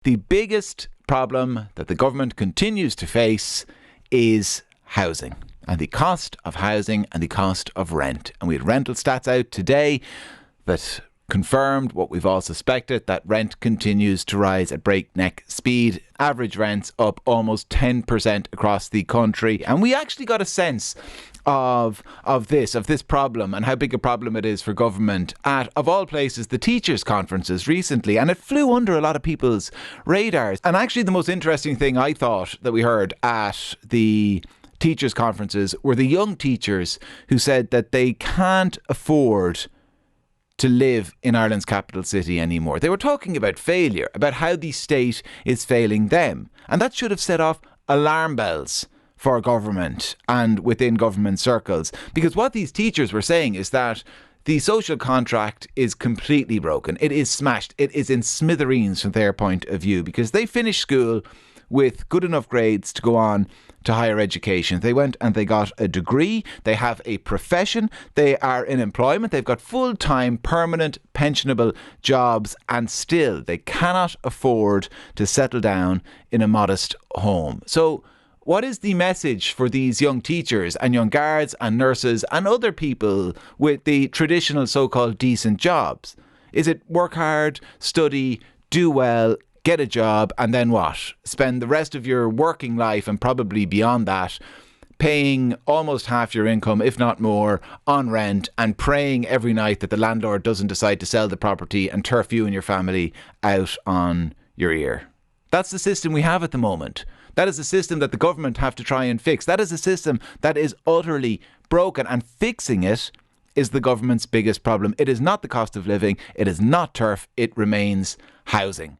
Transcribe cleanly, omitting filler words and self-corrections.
The biggest problem that the government continues to face is housing, and the cost of housing and the cost of rent. And we had rental stats out today that confirmed what we've all suspected, that rent continues to rise at breakneck speed. Average rents up almost 10% across the country. And we actually got a sense of this problem and how big a problem it is for government at, of all places, the teachers' conferences recently, and it flew under a lot of people's radars. And actually the most interesting thing I thought that we heard at the teachers' conferences were the young teachers who said that they can't afford to live in Ireland's capital city anymore. They were talking about failure, about how the state is failing them, and that should have set off alarm bells for government and within government circles, because what these teachers were saying is that the social contract is completely broken. It is smashed. It is in smithereens from their point of view, because they finished school with good enough grades to go on to higher education. They went and they got a degree. They have a profession. They are in employment. They've got full-time, permanent, pensionable jobs, and still they cannot afford to settle down in a modest home. So what is the message for these young teachers and young guards and nurses and other people with the traditional so-called decent jobs? Is it work hard, study, do well, get a job, and then what? Spend the rest of your working life and probably beyond that paying almost half your income, if not more, on rent and praying every night that the landlord doesn't decide to sell the property and turf you and your family out on your ear. That's the system we have at the moment. That is a system that the government have to try and fix. That is a system that is utterly broken, and fixing it is the government's biggest problem. It is not the cost of living. It is not turf. It remains housing.